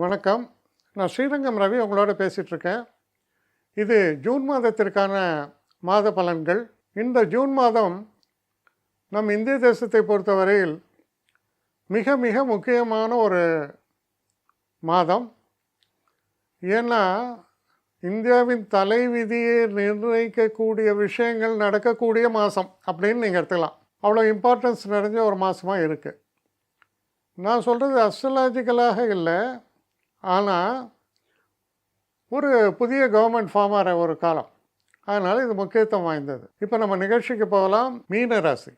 வணக்கம். நான் ஸ்ரீரங்கம் ரவி உங்களோட பேசிகிட்ருக்கேன். இது ஜூன் மாதத்திற்கான மாத பலன்கள். இந்த ஜூன் மாதம் நம் இந்திய தேசத்தை பொறுத்தவரையில் மிக மிக முக்கியமான ஒரு மாதம். ஏன்னா இந்தியாவின் தலைவிதியை நிர்ணயிக்கக்கூடிய விஷயங்கள் நடக்கக்கூடிய மாதம் அப்படின்னு நீங்கள் எடுத்துக்கலாம். அவ்வளோ இம்பார்ட்டன்ஸ் நிறைஞ்ச ஒரு மாதமாக இருக்குது. நான் சொல்கிறது அஸ்ட்ராலஜிக்கலாக இல்லை, ஆனால் ஒரு புதிய கவர்மெண்ட் ஃபார்ம் ஆகிற ஒரு காலம். அதனால் இது முக்கியத்துவம் வாய்ந்தது. இப்போ நம்ம நிகழ்ச்சிக்கு போகலாம். மீனராசி.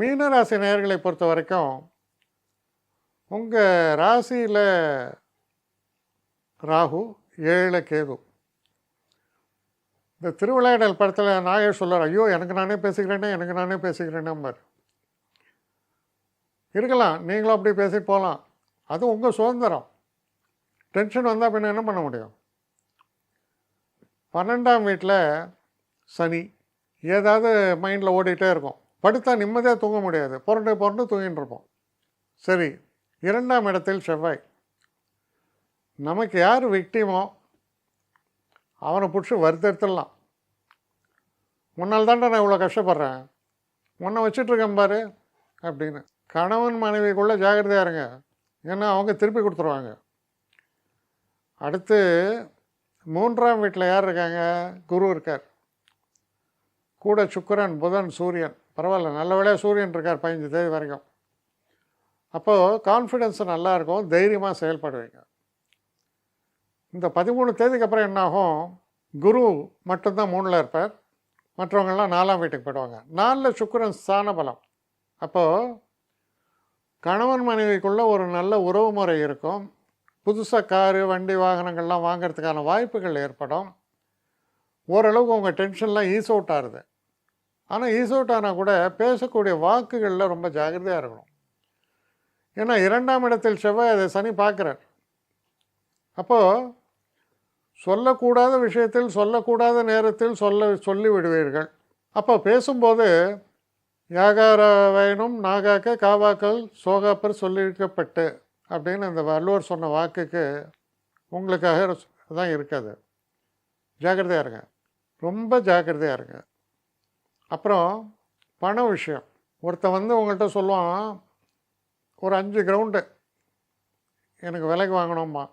மீனராசி நேயர்களை பொறுத்த வரைக்கும் உங்கள் ராசியில் ராகு, 7 கேது. இந்த திருவிளையாடல் படத்தில் நாயர் சொல்கிறார், ஐயோ எனக்கு நானே பேசிக்கிறேனே இருக்கலாம், நீங்களும் அப்படி பேசிட்டு போகலாம், அது உங்கள் சுதந்திரம். டென்ஷன் வந்தால் பின்ன என்ன பண்ண முடியும்? 12ஆம் வீட்டில் சனி ஏதாவது மைண்டில் ஓடிக்கிட்டே இருக்கும். படுத்தா நிம்மதியாக தூங்க முடியாது, புரண்டு தூங்கிட்டு இருப்போம். சரி, 2ஆம் இடத்தில் செவ்வாய். நமக்கு யார் விக்டிமோ அவனை பிடிச்சி வருத்தெடுத்துடலாம். முன்னால் தாண்டா நான் இவ்வளோ கஷ்டப்படுறேன், முன்ன வச்சிட்ருக்கேன் பாரு அப்படின்னு. கணவன் மனைவிக்குள்ளே ஜாகிரதையாக இருங்க, ஏன்னா அவங்க திருப்பி கொடுத்துருவாங்க. அடுத்து 3ஆம் வீட்டில் யார் இருக்காங்க? குரு இருக்கார். கூட சுக்கிரன், புதன், சூரியன். பரவாயில்ல, நல்ல வேளையாக சூரியன் இருக்கார் 15 தேதி வரைக்கும். அப்போது கான்ஃபிடென்ஸ் நல்லாயிருக்கும், தைரியமாக செயல்படுவீங்க. இந்த 13 தேதிக்கு அப்புறம் என்னாகும்? குரு மட்டும்தான் 3ல் இருப்பார், மற்றவங்கள்லாம் 4ஆம் வீட்டுக்கு போய்டுவாங்க. 4ல் சுக்கிரன் ஸ்தான பலம். அப்போது கணவன் மனைவிக்குள்ளே ஒரு நல்ல உறவு முறை இருக்கும். புதுசாக காரு, வண்டி, வாகனங்கள்லாம் வாங்கிறதுக்கான வாய்ப்புகள் ஏற்படும். ஓரளவுக்கு உங்கள் டென்ஷன்லாம் ஈஸ் அவுட் ஆகுது. ஆனால் ஈஸ் அவுட் ஆனால் கூட பேசக்கூடிய வாக்குகளில் ரொம்ப ஜாகிரதையாக இருக்கணும். ஏன்னா 2ஆம் இடத்தில் செவ்வாய், அதை சனி பார்க்குறார். அப்போது சொல்லக்கூடாத விஷயத்தில் சொல்லக்கூடாத நேரத்தில் சொல்லி விடுவீர்கள். அப்போ பேசும்போது யாகார வயனும் நாகாக்க காவாக்கள் சோகாப்பர் சொல்லியிருக்கப்பட்டு அப்படின்னு அந்த வள்ளுவர் சொன்ன வாக்குக்கு உங்களுக்காக தான் இருக்காது. ஜாக்கிரதையாக இருங்க, ரொம்ப ஜாக்கிரதையாக இருங்க. அப்புறம் பண விஷயம். ஒருத்தன் உங்கள்கிட்ட சொல்லுவான், ஒரு 5 கிரவுண்டு எனக்கு விலைக்கு வாங்கணும்மா.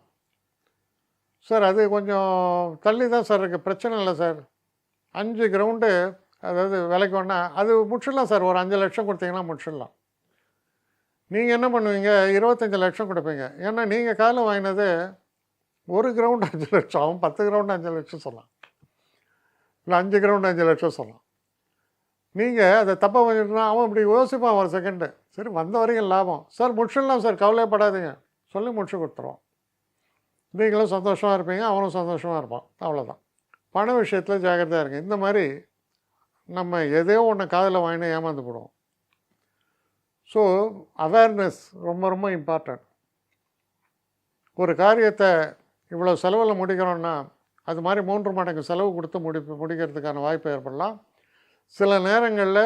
சார் அது கொஞ்சம் தள்ளி தான் சார் இருக்குது, பிரச்சனை இல்லை சார். 5 கிரவுண்டு அதாவது விலைக்கு வேணா அது முடிச்சிடலாம் சார், ஒரு 5 லட்சம் கொடுத்தீங்கன்னா முடிச்சிடலாம். நீங்கள் என்ன பண்ணுவீங்க? 25 லட்சம் கொடுப்பீங்க. ஏன்னா நீங்கள் காலம் வாங்கினது ஒரு கிரவுண்டு 5 லட்சம், அவன் 10 கிரவுண்டு 5 லட்சம் சொல்லலாம், இல்லை 5 கிரவுண்டு 5 லட்சம் சொல்லலாம். நீங்கள் அதை தப்பாக பண்ணிட்டுனா அவன் இப்படி யோசிப்பான் ஒரு செகண்டு. சரி, வந்த வரைக்கும் லாபம் சார், முடிச்சிடலாம் சார், கவலையப்படாதீங்க சொல்லி முடிச்சு கொடுத்துருவோம். நீங்களும் சந்தோஷமாக இருப்பீங்க, அவனும் சந்தோஷமாக இருப்பான். அவ்வளோதான். பண விஷயத்தில் ஜாகிரதையாக இருங்க. இந்த மாதிரி நம்ம எதையோ ஒன்று காதில் வாங்கினா ஏமாந்து போடுவோம். ஸோ அவேர்னஸ் ரொம்ப ரொம்ப இம்பார்ட்டன்ட். ஒரு காரியத்தை இவ்வளோ செலவில் முடிக்கிறோன்னா அது மாதிரி 3 மடங்கு செலவு கொடுத்து முடிக்கிறதுக்கான வாய்ப்பு ஏற்படலாம். சில நேரங்களில்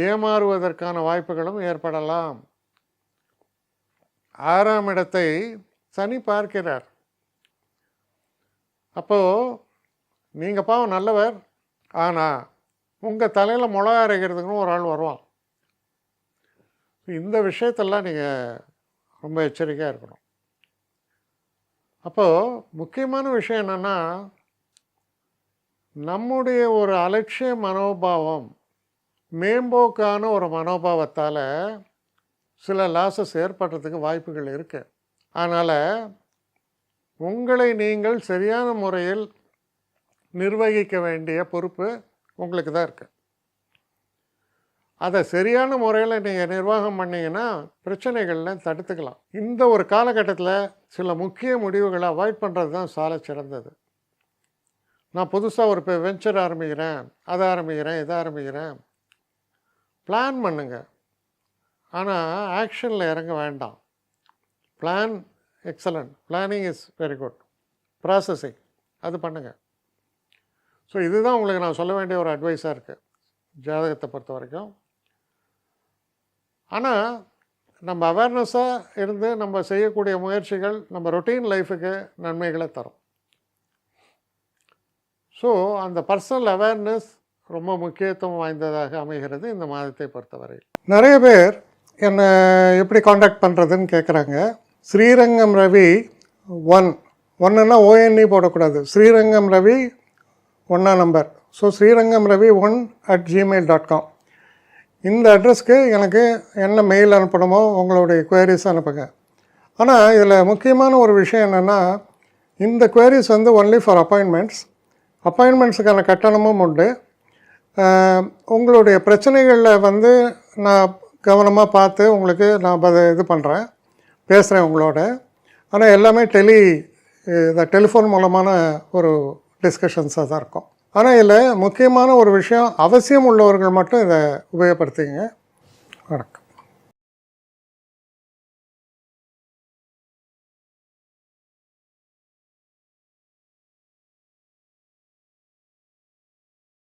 ஏமாறுவதற்கான வாய்ப்புகளும் ஏற்படலாம். 6ஆம் இடத்தை சனி பார்க்கிறார். அப்போது நீங்கள் பாவம் நல்லவர், ஆனால் உங்கள் தலையில் மிளகா அரைக்கிறதுக்குன்னு ஒரு ஆள் வருவான். இந்த விஷயத்தெல்லாம் நீங்கள் ரொம்ப எச்சரிக்கையாக இருக்கணும். அப்போது முக்கியமான விஷயம் என்னென்னா, நம்முடைய ஒரு அலட்சிய மனோபாவம், மேம்போக்கான ஒரு மனோபாவத்தால் சில லாஸஸ் ஏற்படுறதுக்கு வாய்ப்புகள் இருக்குது. அதனால் உங்களை நீங்கள் சரியான முறையில் நிர்வகிக்க வேண்டிய பொறுப்பு உங்களுக்கு தான் இருக்குது. அதை சரியான முறையில் நீங்கள் நிர்வாகம் பண்ணிங்கன்னா பிரச்சனைகள்லாம் தடுத்துக்கலாம். இந்த ஒரு காலகட்டத்தில் சில முக்கிய முடிவுகளை அவாய்ட் பண்ணுறது தான் சால சிறந்தது. நான் புதுசாக ஒரு வெஞ்சர் ஆரம்பிக்கிறேன், அதை ஆரம்பிக்கிறேன், இதை ஆரம்பிக்கிறேன், பிளான் பண்ணுங்க, ஆனால் ஆக்ஷனில் இறங்க வேண்டாம். Plan excellent, planning is very good, processing அது பண்ணுங்கள். ஸோ இதுதான் உங்களுக்கு நான் சொல்ல வேண்டிய ஒரு அட்வைஸாக இருக்குது ஜாதகத்தை பொறுத்த வரைக்கும். ஆனால் நம்ம அவேர்னஸாக இருந்து நம்ம செய்யக்கூடிய முயற்சிகள் நம்ம ரொட்டீன் லைஃபுக்கு நன்மைகளை தரும். ஸோ அந்த பர்சனல் அவேர்னஸ் ரொம்ப முக்கியத்துவம் வாய்ந்ததாக அமைகிறது இந்த மாதத்தை பொறுத்தவரை. நிறைய பேர் என்னை எப்படி காண்டாக்ட் பண்ணுறதுன்னு கேட்குறாங்க. ஸ்ரீரங்கம் ரவி 1ன்னா ONE போடக்கூடாது, Srirangam Ravi 1 number. So Srirangam Ravi 1@gmail.com இந்த அட்ரஸ்க்கு எனக்கு என்ன மெயில் அனுப்பணுமோ உங்களுடைய குவரிஸ் அனுப்புங்க. ஆனால் இதில் முக்கியமான ஒரு விஷயம் என்னென்னா, இந்த குவரிஸ் வந்து ஒன்லி ஃபார் அப்பாயின்மெண்ட்ஸுக்கான கட்டணமும் உண்டு. உங்களுடைய பிரச்சனைகளில் வந்து நான் கவனமாக பார்த்து உங்களுக்கு நான் இது பண்ணுறேன், பேசுகிறேன் உங்களோட. ஆனால் எல்லாமே டெலிஃபோன் மூலமான ஒரு டிஸ்கஷன்ஸாக தான் இருக்கும். ஆனால் இதில் முக்கியமான ஒரு விஷயம், அவசியம் உள்ளவர்கள் மட்டும் இதை உபயோகப்படுத்திங்க. வணக்கம்.